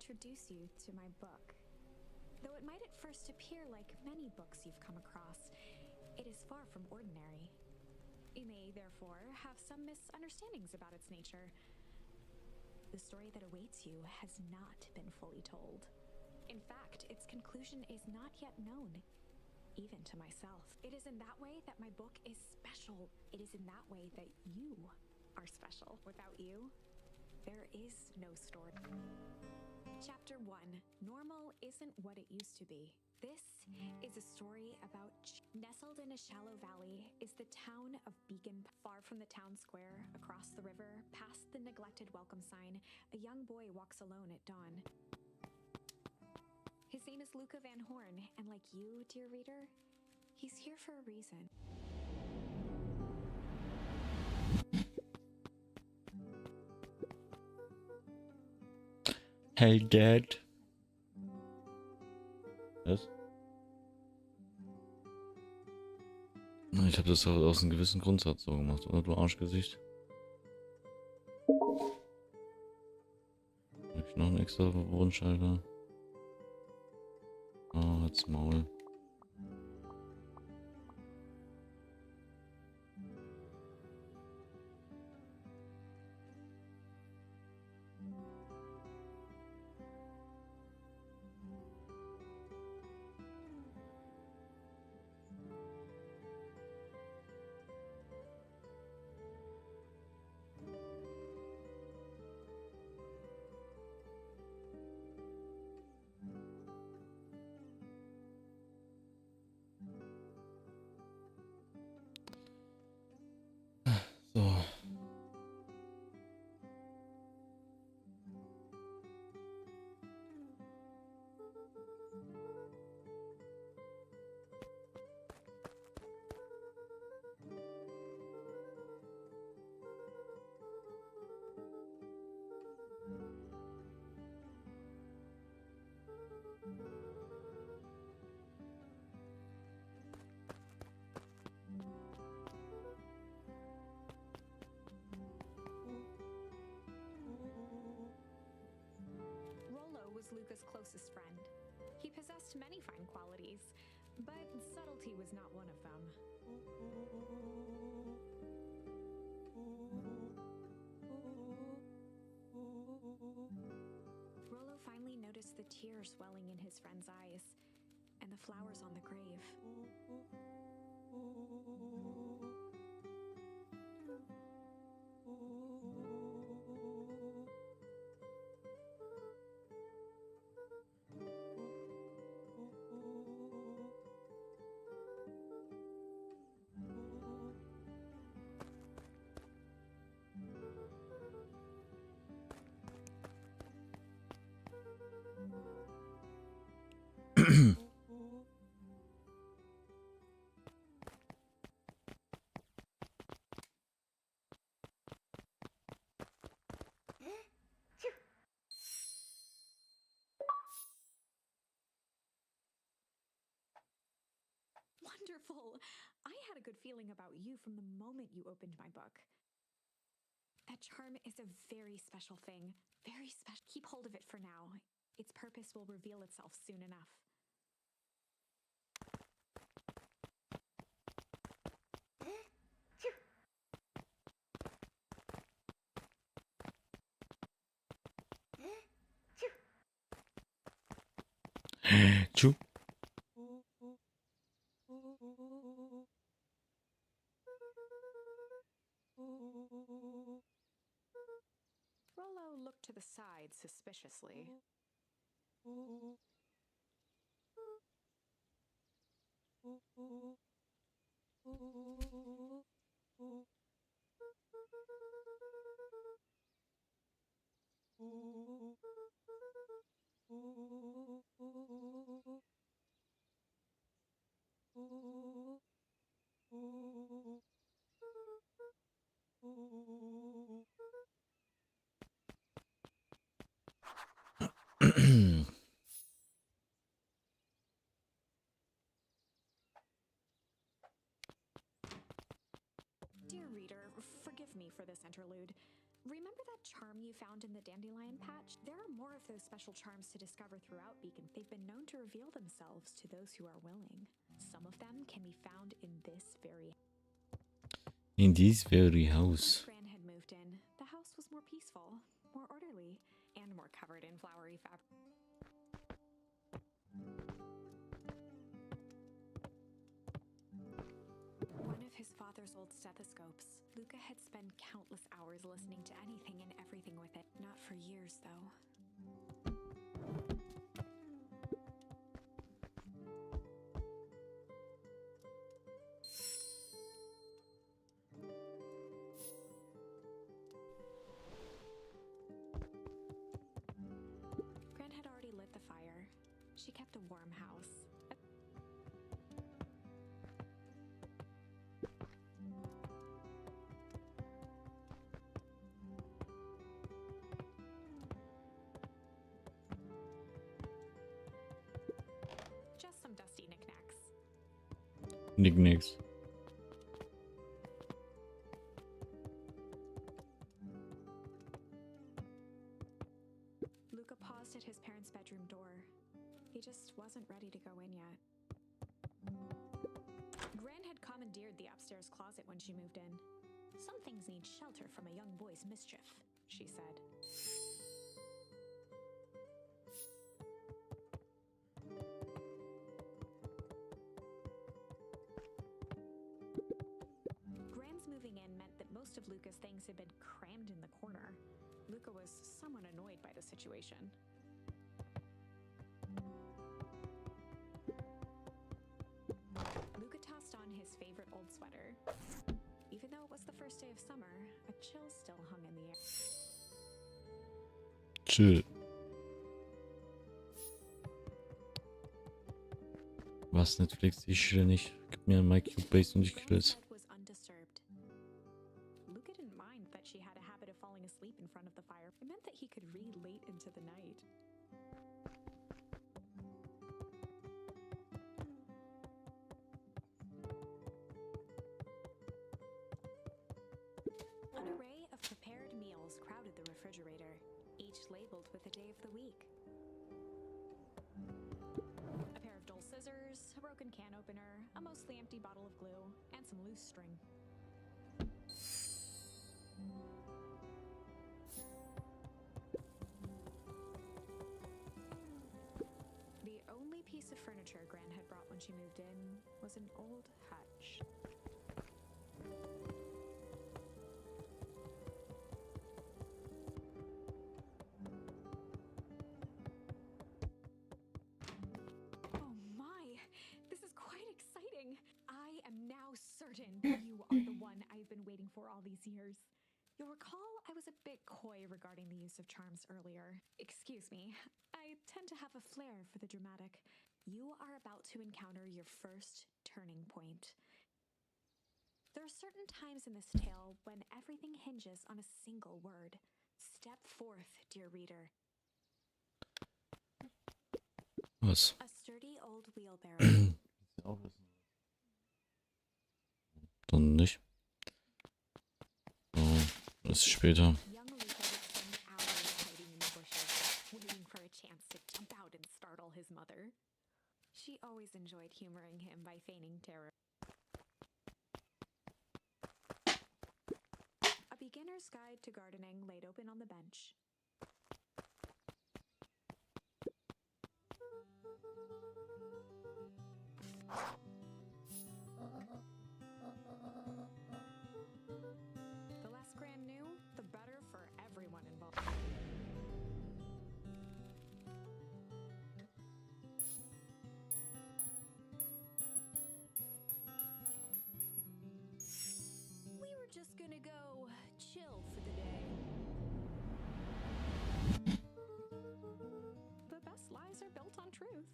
introduce you to my book. Though it might at first appear like many books you've come across, it is far from ordinary. You may, therefore, have some misunderstandings about its nature. The story that awaits you has not been fully told. In fact, its conclusion is not yet known, even to myself. It is in that way that my book is special. It is in that way that you are special. Without you, there is no story. Chapter 1, Normal Isn't What It Used to Be. This is a story about nestled in a shallow valley is the town of Beacon. Far from the town square, across the river, past the neglected welcome sign, a young boy walks alone at dawn. His name is Luca Van Horn, and like you, dear reader, he's here for a reason. Hey, Dad. Was? Ich habe das aus einem gewissen Grundsatz so gemacht, oder du Arschgesicht? Hab ich noch einen extra Wunschalter? Ah, halt's Maul. So. Luca's closest friend. He possessed many fine qualities, but subtlety was not one of them. Rollo finally noticed the tears welling in his friend's eyes and the flowers on the grave. Wonderful! I had a good feeling about you from the moment you opened my book. That charm is a very special thing. Very special. Keep hold of it for now. Its purpose will reveal itself soon enough. Choo. Rollo looked to the side suspiciously. Dear reader, forgive me for this interlude. Remember that that charm you found in the dandelion patch? There are more of those special charms to discover throughout Beacon. They've been known to reveal themselves to those who are willing. Some of them can be found in this very house. When Gran had moved in, the house was more peaceful, more orderly, and more covered in flowery fabric. One of his father's old stethoscopes. Luca had spent countless hours listening to anything and everything with it. Not for years, though. Gran had already lit the fire. She kept a warm house. Just some dusty knickknacks. Knickknacks. Luca paused at his parents' bedroom door. He just wasn't ready to go in yet. Gran had commandeered the upstairs closet when she moved in. Some things need shelter from a young boy's mischief, she said. Gran's moving in meant that most of Luca's things had been crammed in the corner. Luca was somewhat annoyed by the situation. Luca tossed on his favorite old sweater. Even though it was the first day of summer, a chill still hung in the air. Chill. Was, Netflix? Ich chill nicht. Gib mir My Cubase und ich chill es. Was undisturbed. Luca didn't mind that she had a habit of falling asleep in front of the fire. It meant that he could read late into the night. An array of prepared meals crowded the refrigerator, each labeled with the day of the week. A pair of dull scissors, a broken can opener, a mostly empty bottle of glue, and some loose string. The only piece of furniture Gran had brought when she moved in was an old hutch. Oh my, this is quite exciting. I am now certain you are the one I've been waiting for all these years. You'll recall I was a bit coy regarding the use of charms earlier. Excuse me, I tend to have a flair for the dramatic. You are about to encounter your first turning point. There are certain times in this tale when everything hinges on a single word. Step forth, dear reader. Was? A sturdy old wheelbarrow. Dann nicht. Oh, das ist später. Young Luca would spend hours hiding in the bushes, waiting for a chance to jump out and startle his mother. She always enjoyed humoring him by feigning terror. A beginner's guide to gardening laid open on the bench. The less Gran knew, the better for everyone involved. We were just gonna go chill for the day. The best lies are built on truth.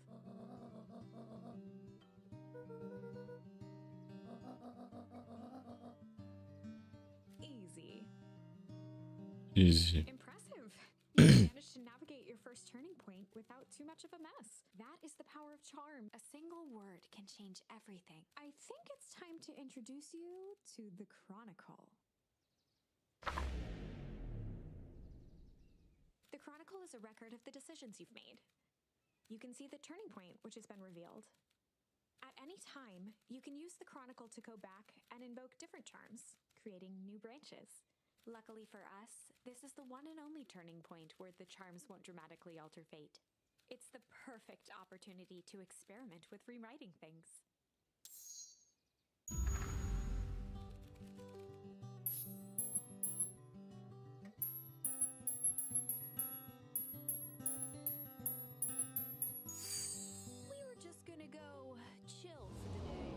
Easy. Easy. Impressive. You managed to navigate your first turning point without too much of a mess. That is the power of charm. A single word can change everything. I think it's time to introduce you to the Chronicle. shows a record of the decisions you've made. You can see the turning point which has been revealed. At any time, you can use the chronicle to go back and invoke different charms, creating new branches. Luckily for us, this is the one and only turning point where the charms won't dramatically alter fate. It's the perfect opportunity to experiment with rewriting things. We were just gonna go chill for the day.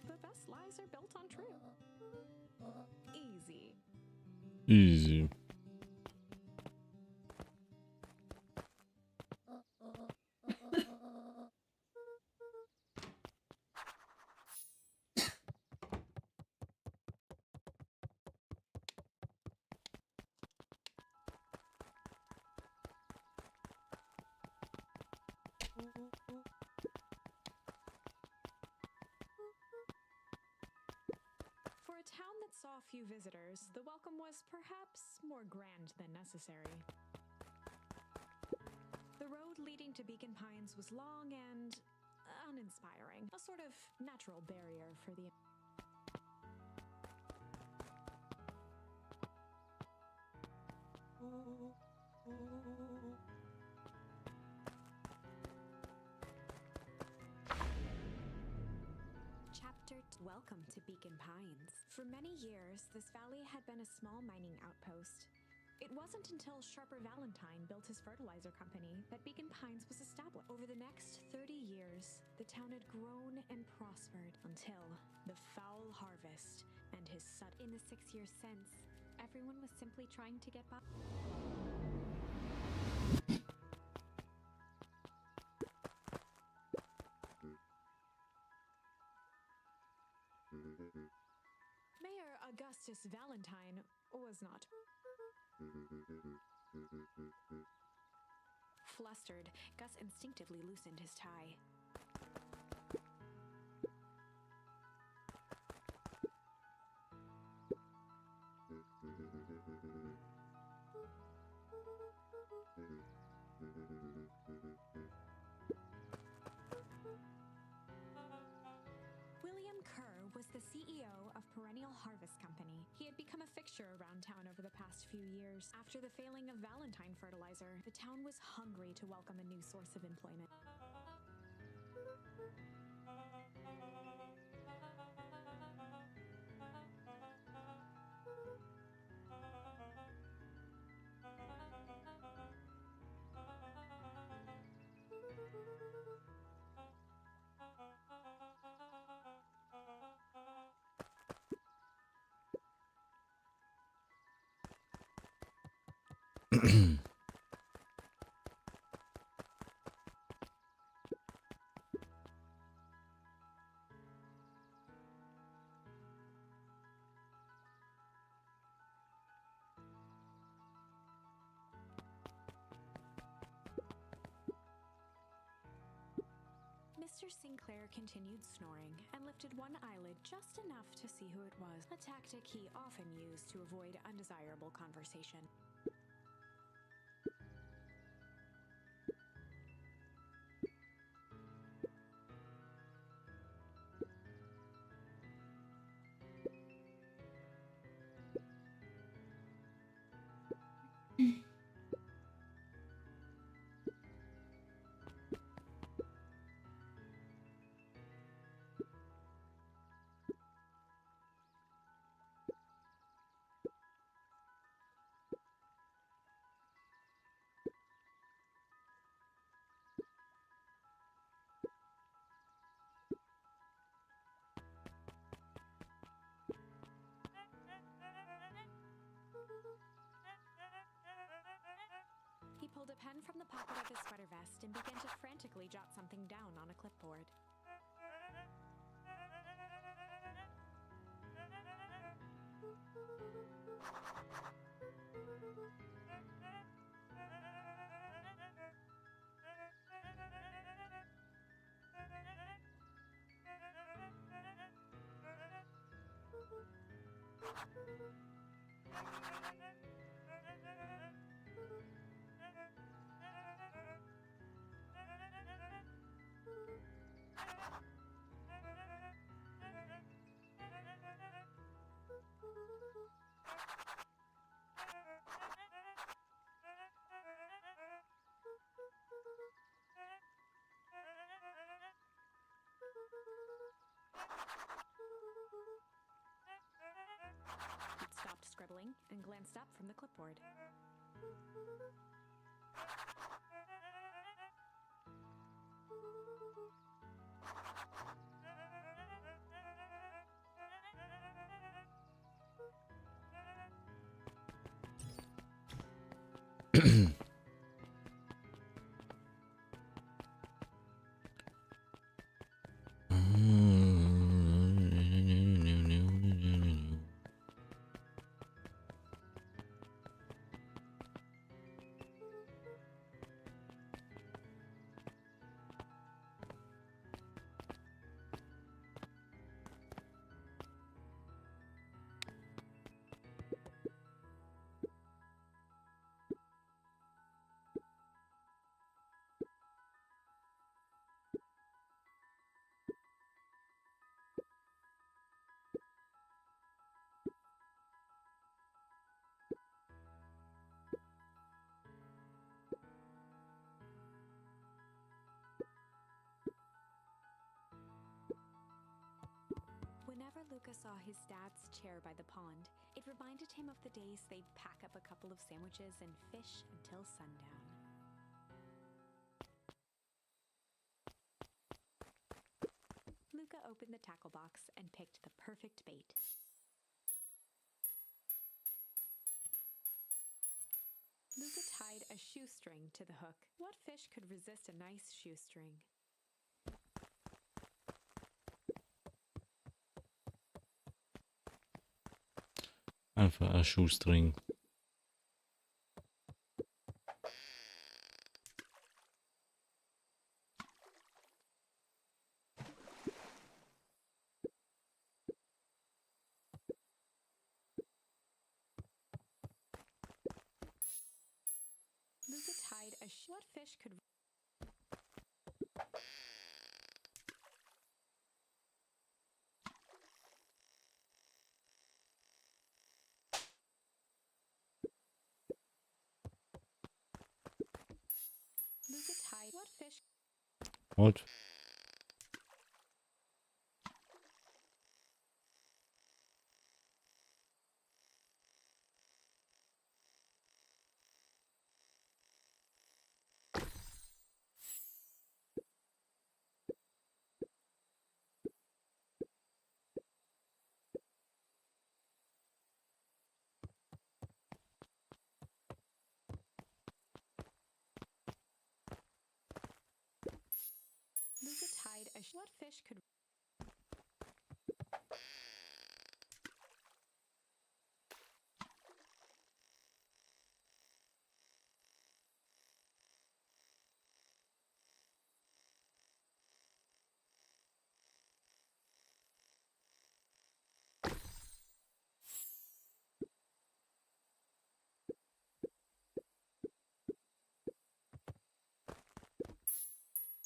The best lies are built on truth. Easy. Easy. For a town that saw few visitors, the welcome was perhaps more grand than necessary. The road leading to Beacon Pines was long and uninspiring, a sort of natural barrier for the... Welcome to Beacon Pines. For many years, this valley had been a small mining outpost. It wasn't until Sharper Valentine built his fertilizer company that Beacon Pines was established. Over the next 30 years, the town had grown and prospered until the foul harvest and his son. In the 6 years since, everyone was simply trying to get by. Mayor Augustus Valentine was not. Flustered, Gus instinctively loosened his tie. Was the CEO of Perennial Harvest Company. He had become a fixture around town over the past few years. After the failing of Valentine fertilizer, the town was hungry to welcome a new source of employment. Mr. Sinclair continued snoring and lifted one eyelid just enough to see who it was, a tactic he often used to avoid undesirable conversation. He pulled a pen from the pocket of his sweater vest and began to frantically jot something down on a clipboard. and glanced up from the clipboard. Whenever Luca saw his dad's chair by the pond, it reminded him of the days they'd pack up a couple of sandwiches and fish until sundown. Luca opened the tackle box and picked the perfect bait. Luca tied a shoestring to the hook. What fish could resist a nice shoestring? Einfach ein Shoestring. Luca tied a what fish could Luca tied what fish? What? Luca tied a what fish could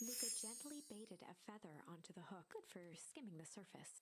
Luca gently baited a feather onto the hook, good for skimming the surface.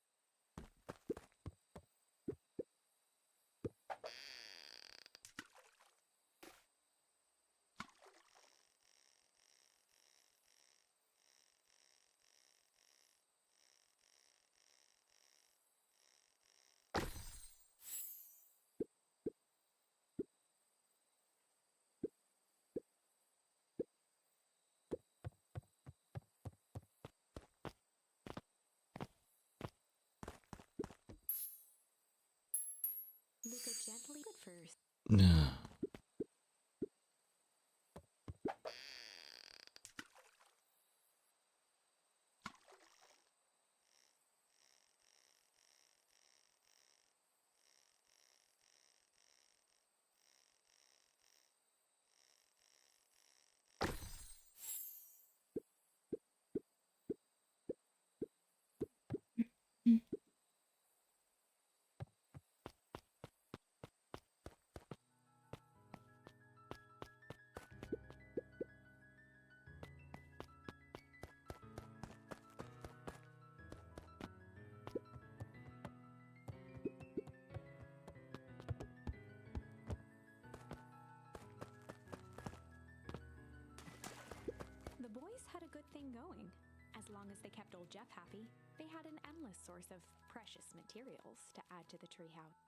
Luca gently good first. Ja. The boys had a good thing going. As long as they kept old Jeff happy, they had an endless source of precious materials to add to the treehouse.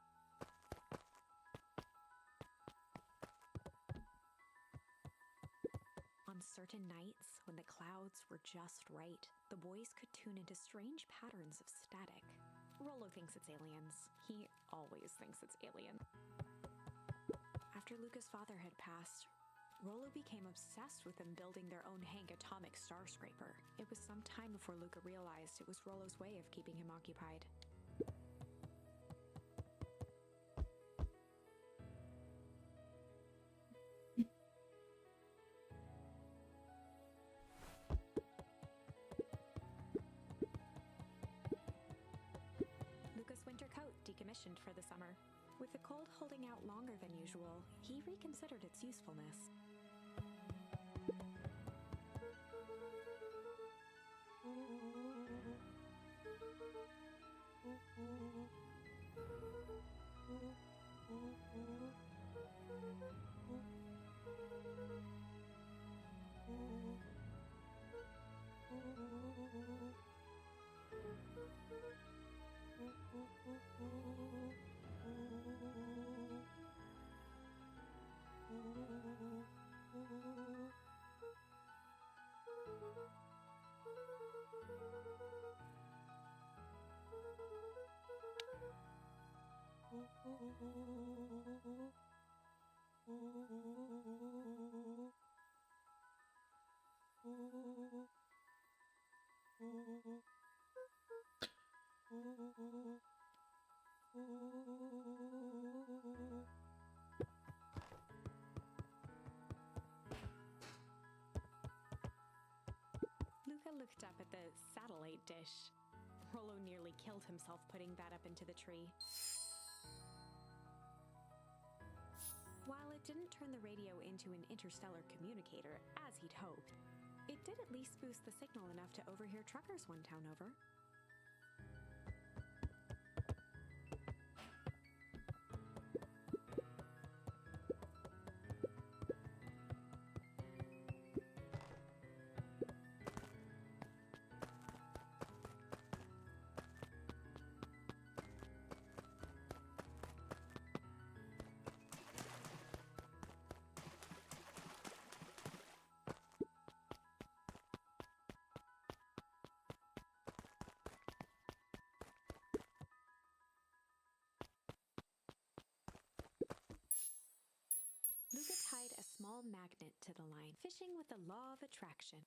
On certain nights, when the clouds were just right, the boys could tune into strange patterns of static. Rollo thinks it's aliens. He always thinks it's aliens. After Luca's father had passed, Rollo became obsessed with them building their own Hank atomic star scraper. It was some time before Luca realized it was Rollo's way of keeping him occupied. Luca's winter coat decommissioned for the summer. With the cold holding out longer than usual, he reconsidered its usefulness. Luca looked up at the satellite dish. Rollo nearly killed himself putting that up into the tree. While it didn't turn the radio into an interstellar communicator, as he'd hoped, it did at least boost the signal enough to overhear truckers one town over. Luca tied a small magnet to the line, fishing with the law of attraction.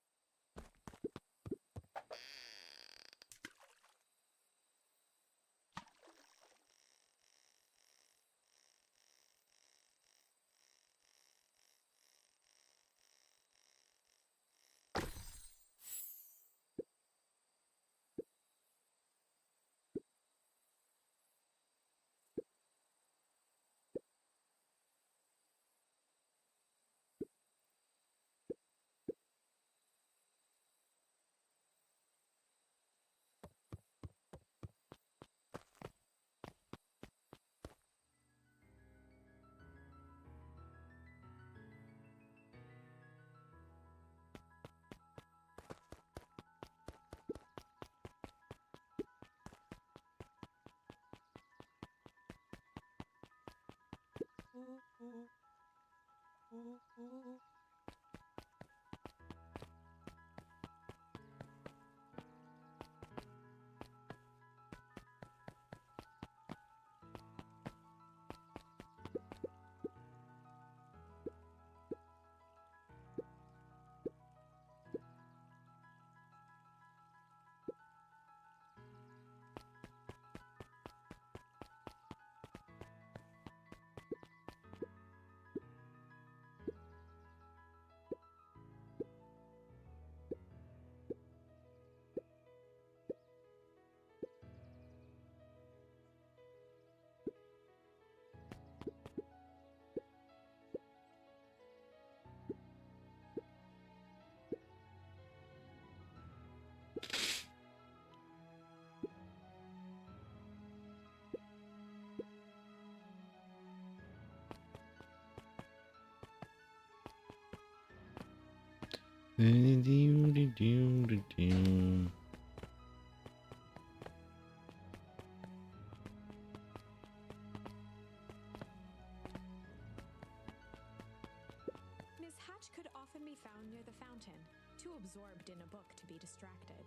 which could often be found near the fountain, too absorbed in a book to be distracted.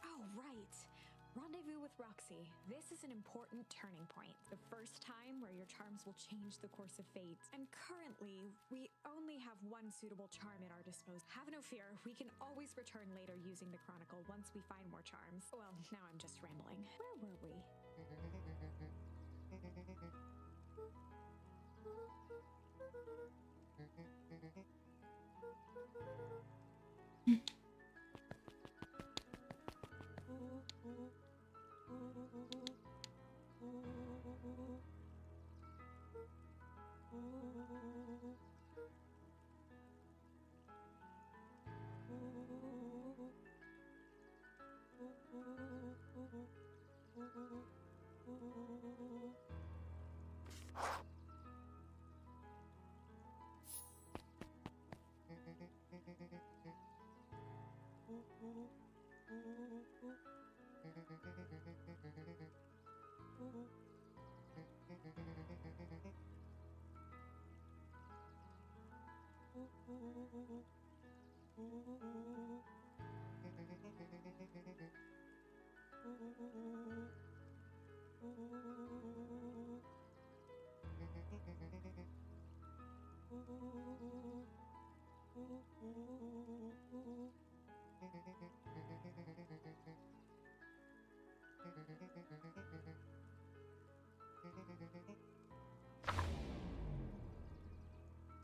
Oh, right. Rendezvous with Roxy. This is an important turning point. The first time where your charms will change the course of fate. And currently, we only have one suitable charm at our disposal. Have no fear, we can always return later using the Chronicle once we find more charms. Well, now I'm just rambling. Where were we?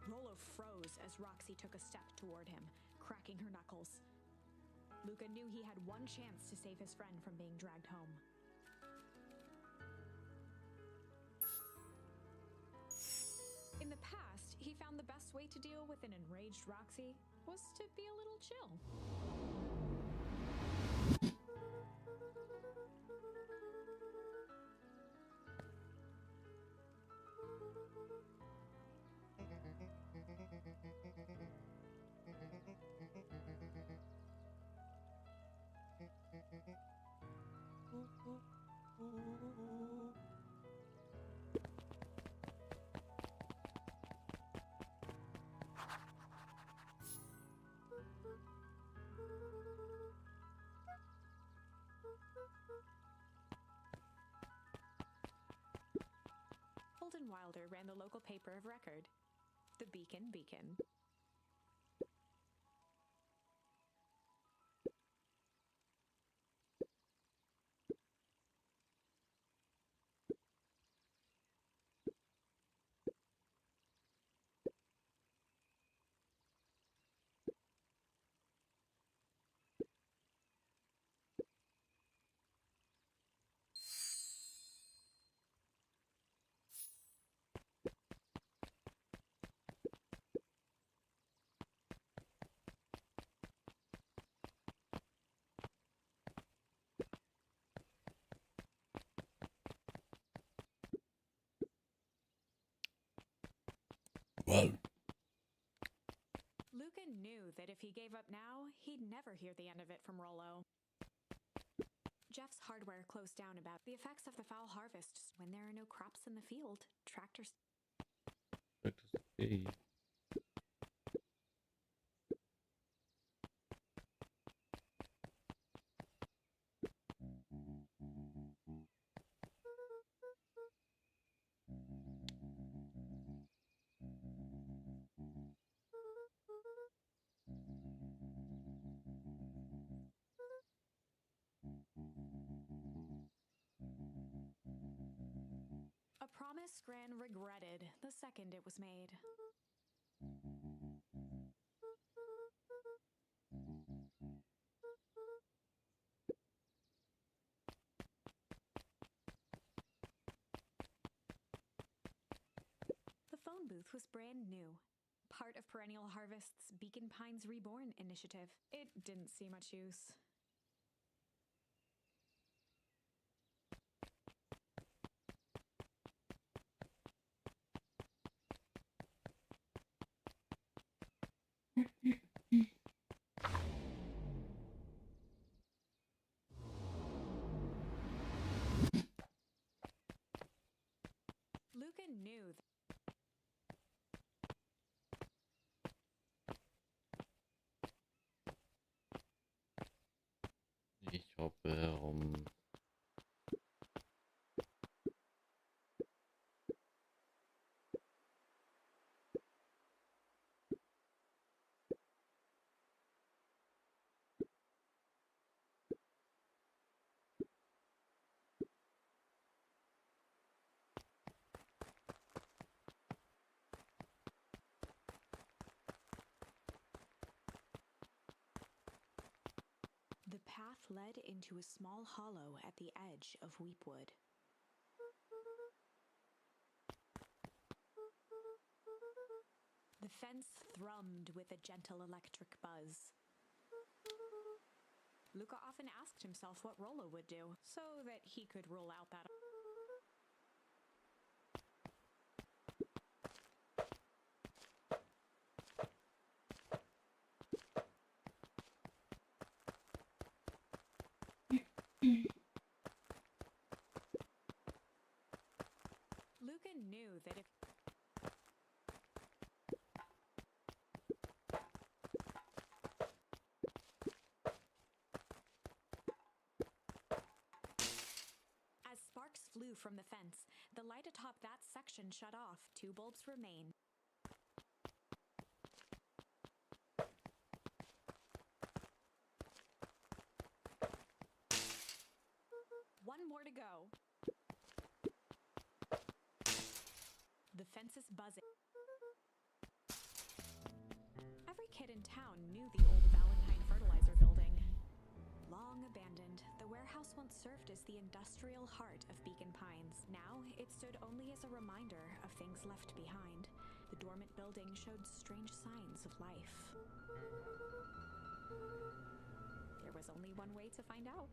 Rolo froze as Roxy took a step toward him, cracking her knuckles. Luca knew he had one chance to save his friend from being dragged home. In the past, he found the best way to deal with an enraged Roxy was to be a little chill. Holden Wilder ran the local paper of record, the Beacon. Well, Luca knew that if he gave up now, he'd never hear the end of it from Rolo. Jeff's hardware closed down about the effects of the foul harvest. When there are no crops in the field, tractors... hey. A promise Gran regretted the second it was made. The phone booth was brand new, part of Perennial Harvest's Beacon Pines Reborn initiative. It didn't see much use. Hoppe herum. The path led into a small hollow at the edge of Weepwood. The fence thrummed with a gentle electric buzz. Luca often asked himself what Rollo would do, so that he could rule out that. Luca knew that if As sparks flew from the fence, the light atop that section shut off. 2 bulbs remain. One more to go. The fence is buzzing. Every kid in town knew the old Valentine fertilizer building. Long abandoned, the warehouse once served as the industrial heart of Beacon Pines. Now, it stood only as a reminder of things left behind. The dormant building showed strange signs of life. There was only one way to find out.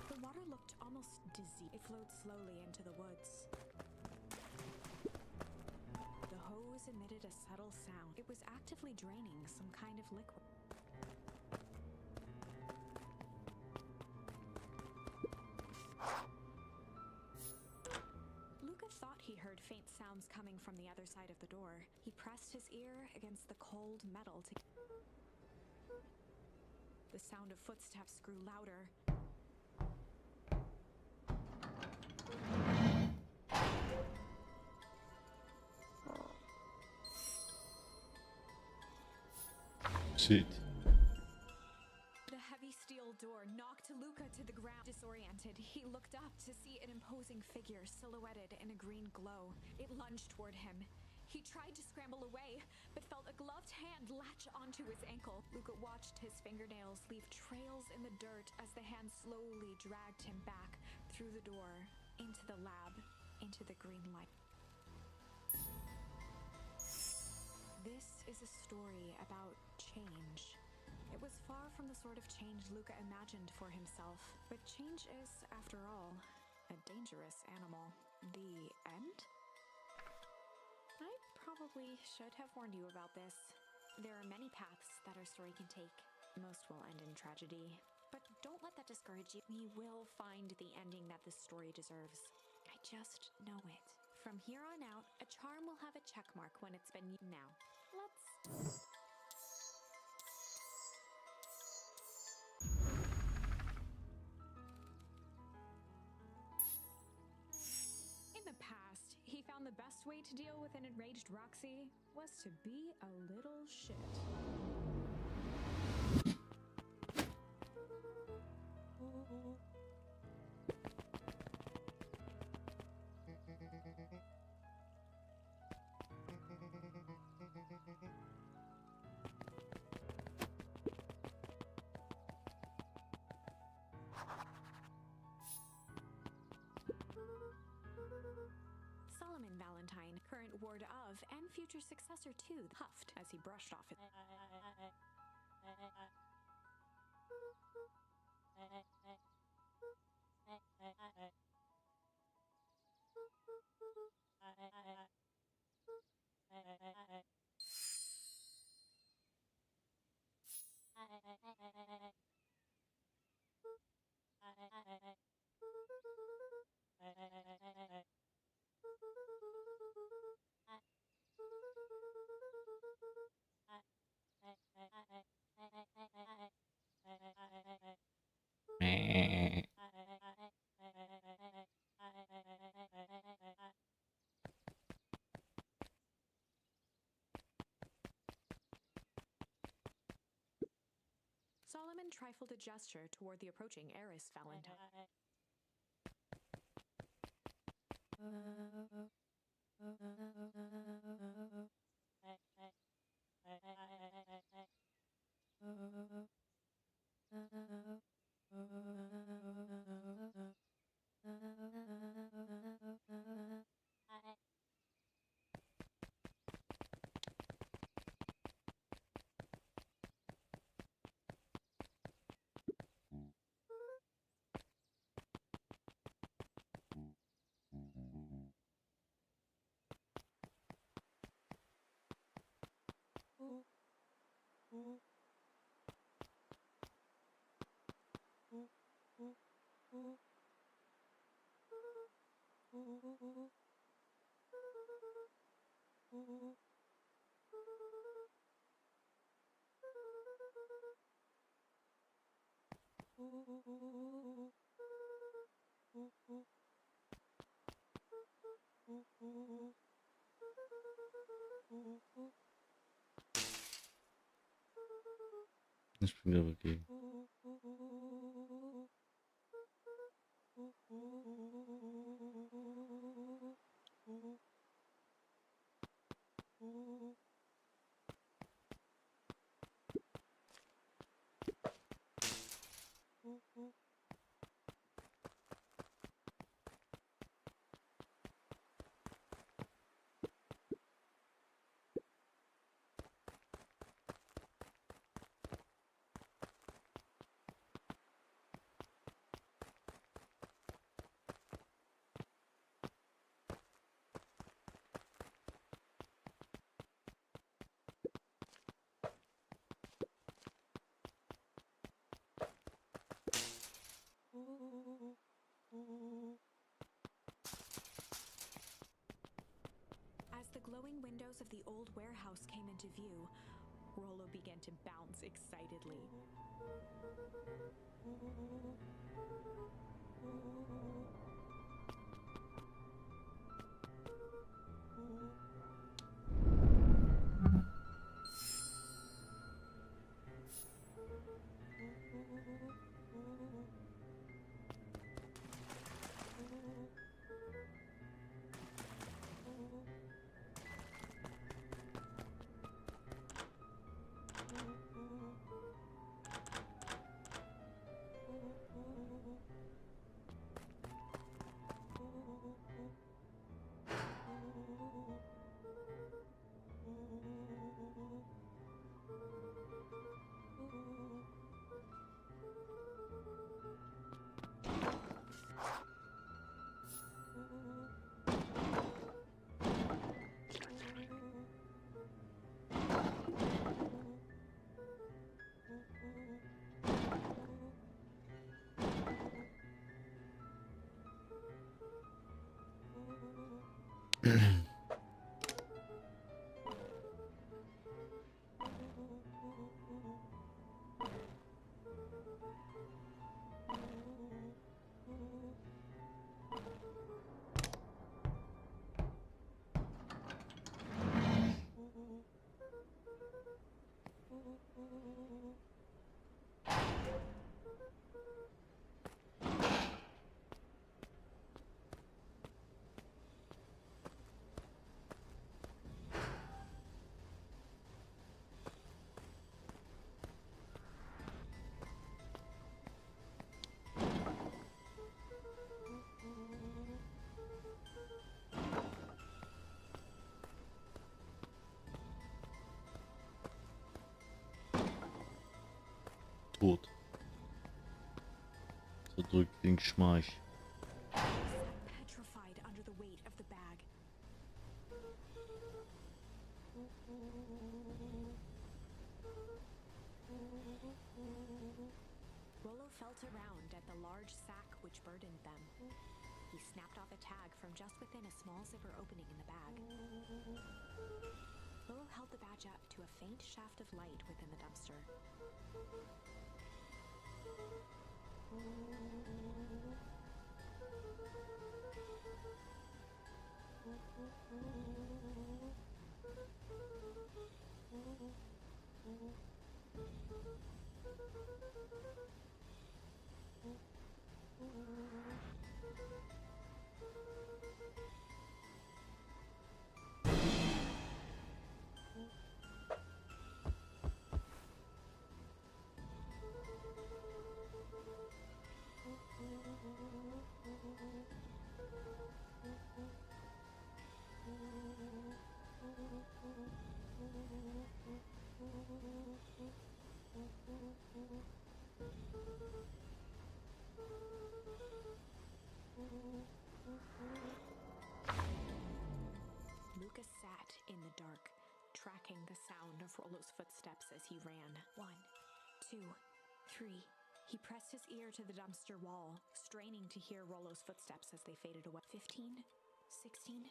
The water looked almost dizzy. It flowed slowly into the woods. The hose emitted a subtle sound. It was actively draining some kind of liquid. Luca thought he heard faint sounds coming from the other side of the door. He pressed his ear against the cold metal to... The sound of footsteps grew louder. Shit. The heavy steel door knocked Luca to the ground. Disoriented, he looked up to see an imposing figure silhouetted in a green glow. It lunged toward him. He tried to scramble away, but felt a gloved hand latch onto his ankle. Luca watched his fingernails leave trails in the dirt as the hand slowly dragged him back through the door, into the lab, into the green light. This is a story about change. It was far from the sort of change Luca imagined for himself, but change is, after all, a dangerous animal. The end? I probably should have warned you about this. There are many paths that our story can take. Most will end in tragedy. But don't let that discourage you. We will find the ending that this story deserves. I just know it. From here on out, a charm will have a check mark when it's been used. Now, let's... In the past, he found the best way to deal with an enraged Roxy was to be a little shit. Solomon Valentine, current ward of and future successor to, huffed as he brushed off it. Solomon trifled a gesture toward the approaching heiress Valentine. Ich bin wieder okay. As the glowing windows of the old warehouse came into view, Rollo began to bounce excitedly. Tot. Zerdrückt den Schmarch. Petrified under the weight of the bag. Rollo felt around at the large sack which burdened them. He snapped off a tag from just within a small zipper opening in the bag. Rollo held the badge up to a faint shaft of light within the dumpster. Lucas sat in the dark, tracking the sound of Rollo's footsteps as he ran. 1, 2, 3. He pressed his ear to the dumpster wall, straining to hear Rollo's footsteps as they faded away. 15, 16,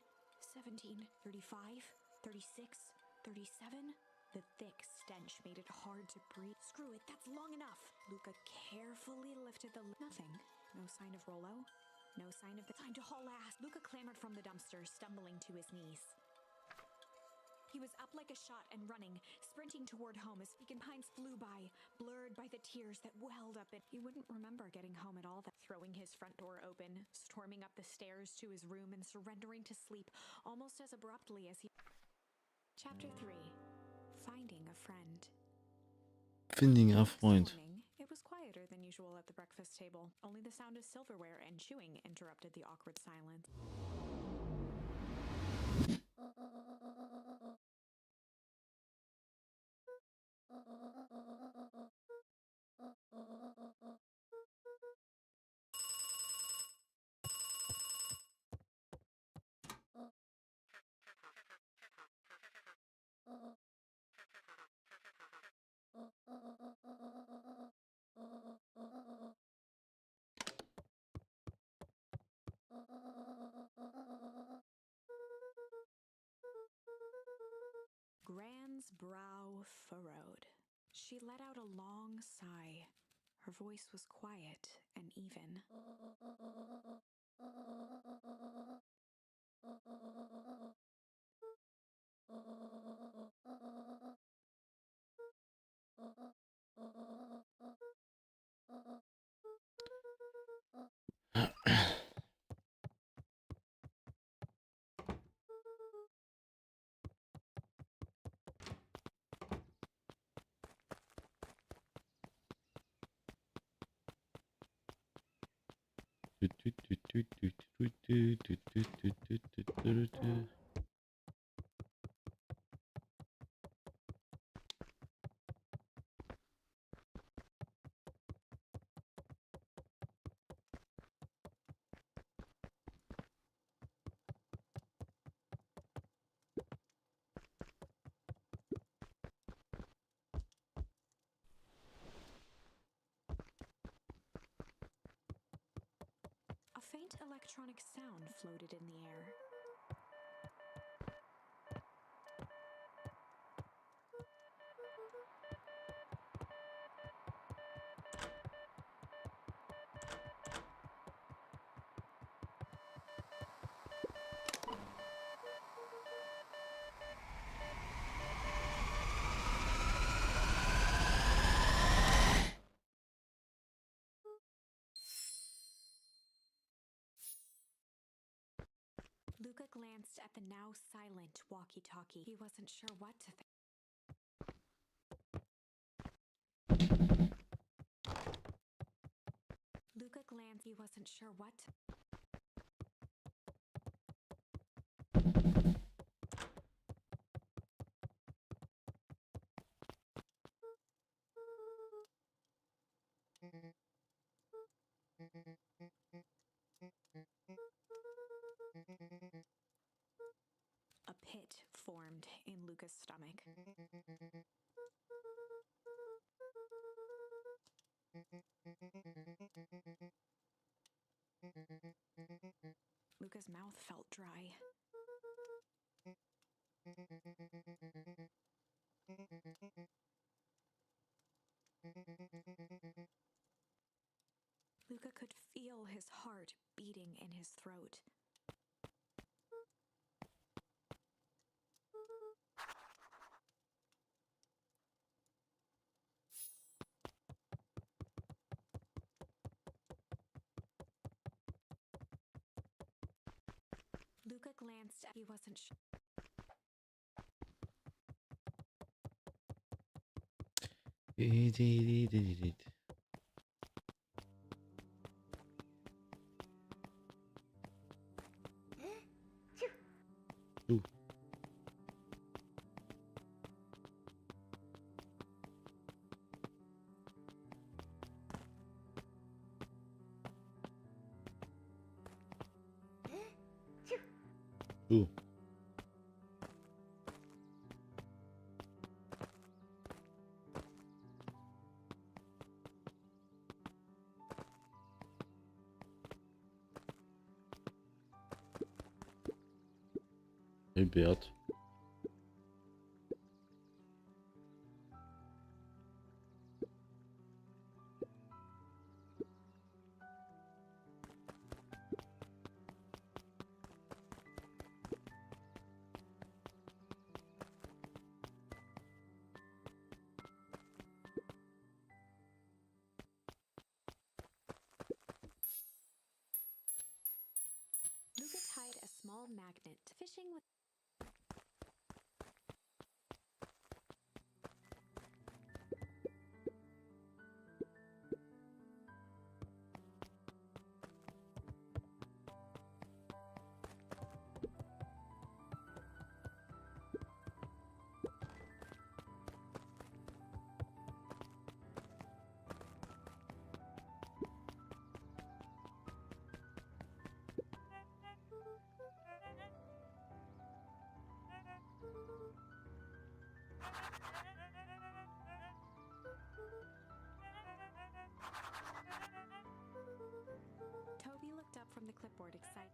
17, 35, 36, 37. The thick stench made it hard to breathe. Screw it, that's long enough. Luca carefully lifted the nothing. No sign of Rollo. No sign of the time to haul ass. Luca clambered from the dumpster, stumbling to his knees. He was up like a shot and running, sprinting toward home as Pines flew by, blurred by the tears that welled up in. He wouldn't remember getting home at all, throwing his front door open, storming up the stairs to his room and surrendering to sleep almost as abruptly as he... Chapter 3. Finding a friend. Finding a Freund. It was quieter than usual at the breakfast table. Only the sound of silverware and chewing interrupted the awkward silence. Gran's brow furrowed. She let out a long sigh. Her voice was quiet and even. A faint electronic sound floated in the air. Luca glanced at the now silent walkie-talkie. He wasn't sure what to think. Luca glanced. He wasn't sure what to... A pit formed in Luca's stomach. Luca's mouth felt dry. feel his heart beating in his throat. Luca glanced at he wasn't sure. Ooh. Ooh. Hey, Bert. Luca tied a small magnet to fishing with. Toby looked up from the clipboard excited.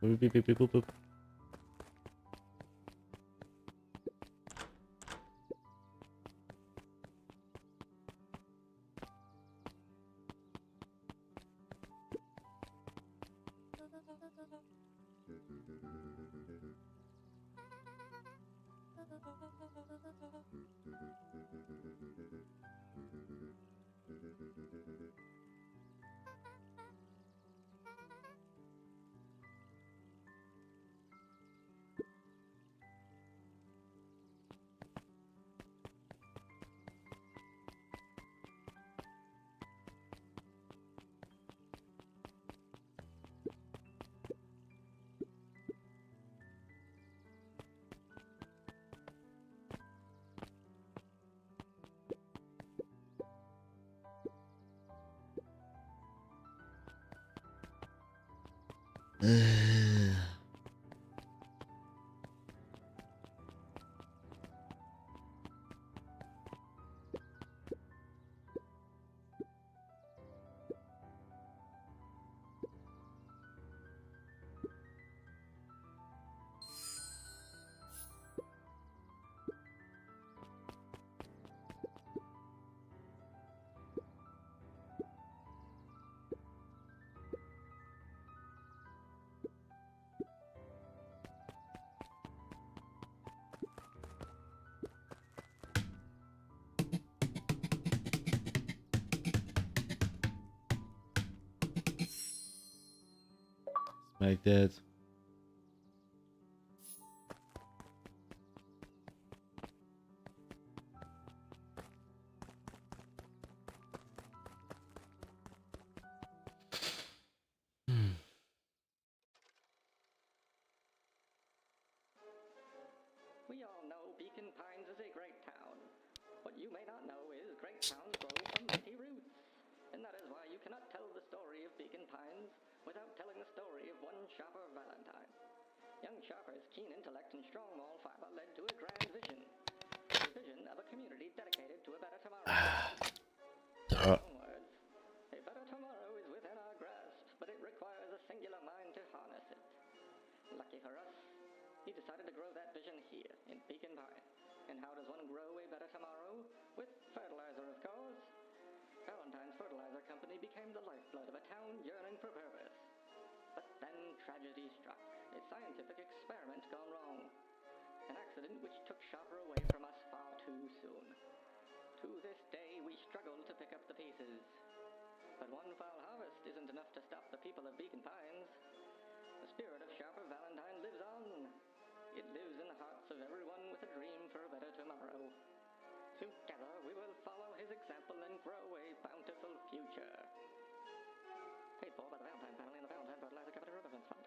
Boop, boop, boop, boop, boop. Like that. We all know Beacon Pines is a great town. What you may not know is great towns grow from mighty roots. And that is why you cannot tell the story of Beacon Pines without telling the story of one Shopper Valentine. Young Shopper's keen intellect and strong moral fiber led to a grand vision. A vision of a community dedicated to a better tomorrow. In his own words, a better tomorrow is within our grasp, but it requires a singular mind to harness it. Lucky for us, he decided to grow that vision here, in Beacon Pines. And how does one grow a better tomorrow? With fertilizer, of course. Valentine's Fertilizer Company became the lifeblood of a town yearning for purpose. But then tragedy struck. A scientific experiment gone wrong. An accident which took Shopper away from us far too soon. To this day, we struggle to pick up the pieces. But one foul harvest isn't enough to stop the people of Beacon Pines. The spirit of Shopper Valentine lives on. It lives in the hearts of everyone with a dream for a better tomorrow. Together, we will follow his example and grow a bountiful future. Paid for by the Valentine family and the Valentine Fertilizer Company Riverfence Fund.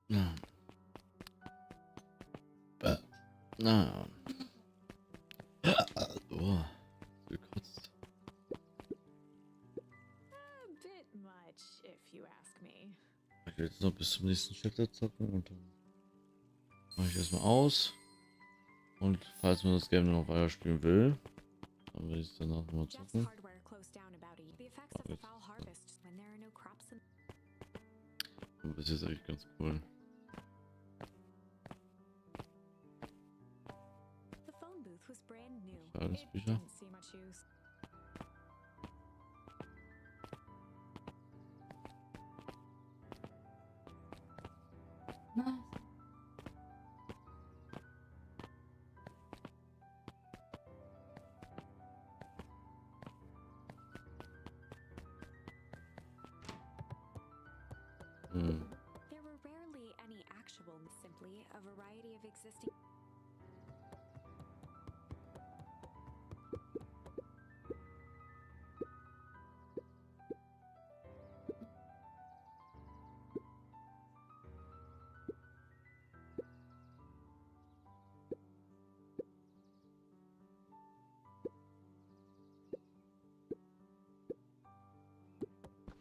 No. No. Boah. Gekotzt. A bit much, if you ask me. Ich will jetzt noch bis zum nächsten Chapter zocken und dann mache ich erstmal aus. Und falls man das Game noch weiter spielen will, dann will ich es danach nochmal Jeff's zocken. hardware closed down about the effects of the foul harvest when there are no crops in. Und das ist eigentlich ganz cool. The phone booth was brand new. Das war alles It Bücher. didn't see much use. There were rarely any actual, simply a variety of existing.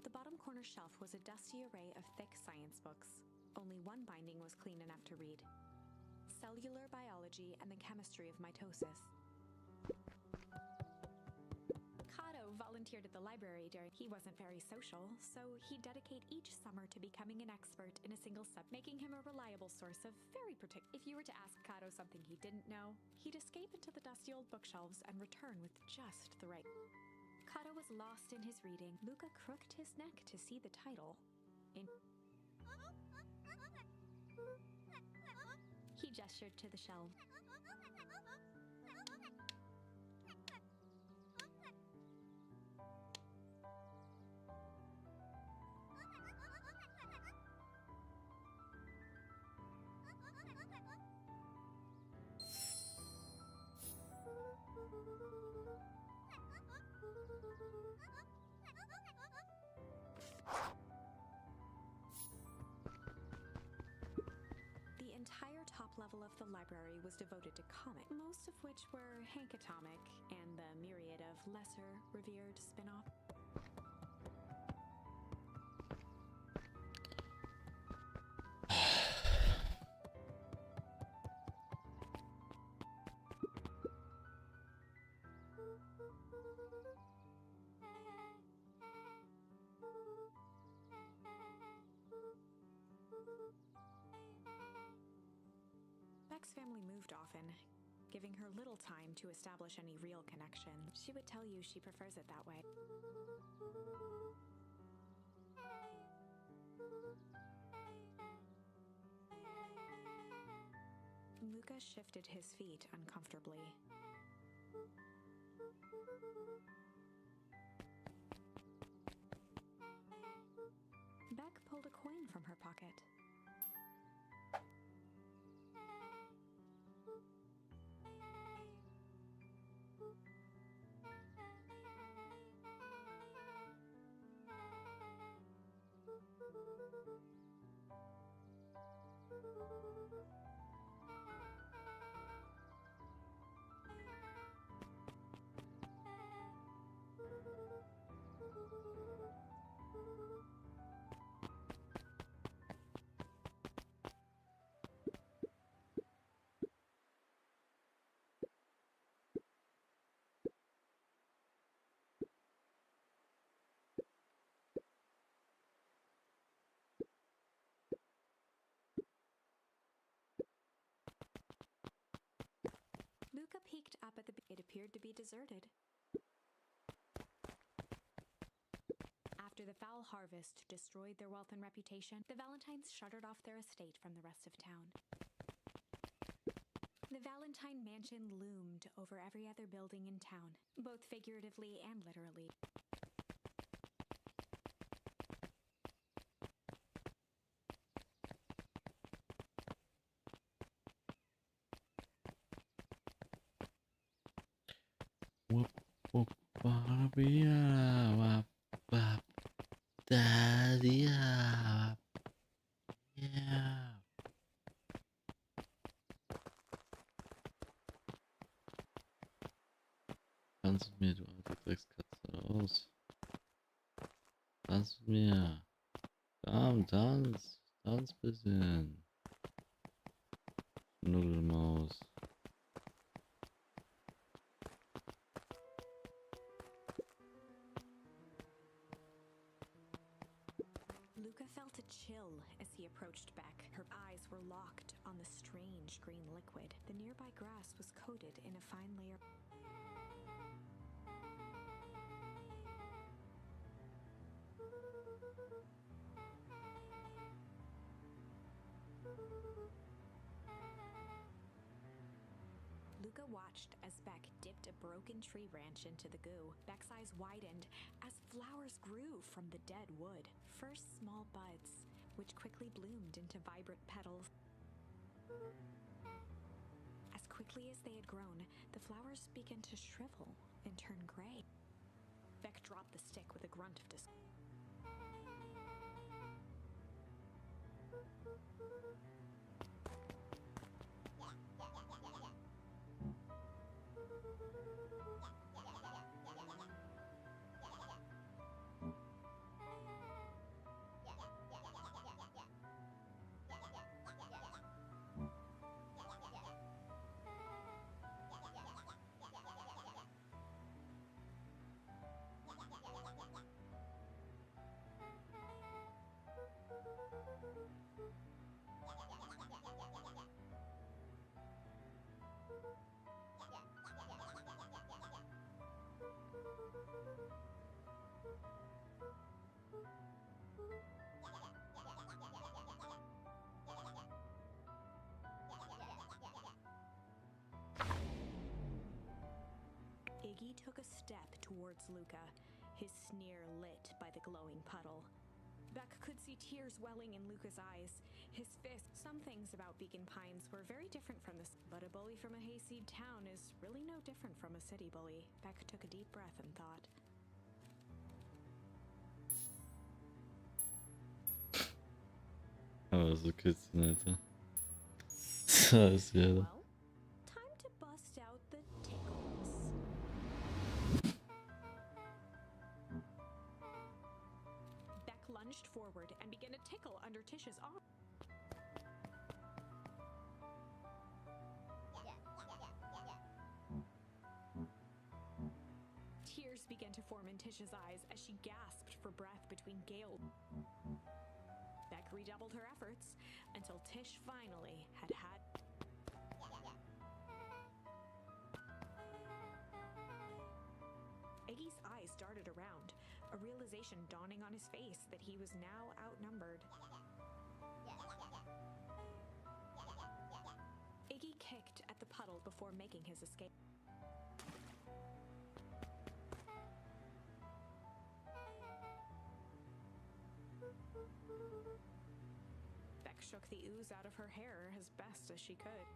The bottom corner shelf was a dusty array of thick science books. Only one binding was clean enough to read. Cellular biology and the chemistry of mitosis. Kato volunteered at the library during. He wasn't very social, so he'd dedicate each summer to becoming an expert in a single subject, making him a reliable source of very particular. If you were to ask Kato something he didn't know, he'd escape into the dusty old bookshelves and return with just the right. Kato was lost in his reading. Luca crooked his neck to see the title. He gestured to the shelf. level of the library was devoted to comics, most of which were Hank Atomic and the myriad of lesser revered spin-offs. Beck's family moved often, giving her little time to establish any real connection. She would tell you she prefers it that way. Luca shifted his feet uncomfortably. Beck pulled a coin from her pocket. Luca peeked up at it appeared to be deserted. After the foul harvest destroyed their wealth and reputation, the Valentines shuttered off their estate from the rest of town. The Valentine mansion loomed over every other building in town, both figuratively and literally. Whoop, whoop, Barbia, wap, wap, daddy, wap, yeah. Tanz mit mir, du alte Dreckskatze, aus. Tanz mit mir. Komm, tanz. Tanz bisschen. Nudelmaus. Luca felt a chill as he approached Beck. Her eyes were locked on the strange green liquid. The nearby grass was coated in a fine layer. Luca watched as Beck dipped a broken tree branch into the goo. Beck's eyes widened as flowers grew from the dead wood. First small buds, which quickly bloomed into vibrant petals. As quickly as they had grown, the flowers began to shrivel and turn gray. Beck dropped the stick with a grunt of disgust. Iggy took a step towards Luca, his sneer lit by the glowing puddle. Beck could see tears welling in Luca's eyes. His fist. Some things about Beacon Pines were very different from this, but a bully from a hayseed town is really no different from a city bully. Beck took a deep breath and thought. Aber so Kitzen, Alter. Da ist sie, Alter. Well, time to bust out the tickles. Beck lunged forward and began to tickle under Tish's arm. Tears began to form in Tish's eyes as she gasped for breath between Gale. Beck redoubled her efforts until Tish finally had. Iggy's eyes darted around, a realization dawning on his face that he was now outnumbered. Iggy kicked at the puddle before making his escape. Beck shook the ooze out of her hair as best as she could.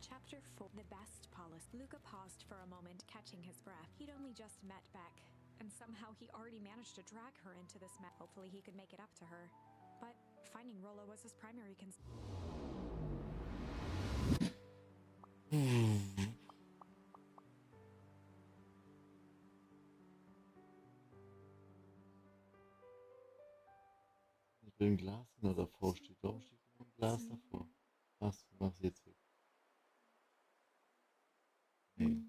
Chapter 4. The best policy. Luca paused for a moment, catching his breath. He'd only just met Beck, and somehow he already managed to drag her into this mess. Hopefully he could make it up to her. But finding Rolo was his primary concern. Ich will ein Glas in der davor steht. Warum steht noch ein Glas davor? Was machst du jetzt weg? Nee.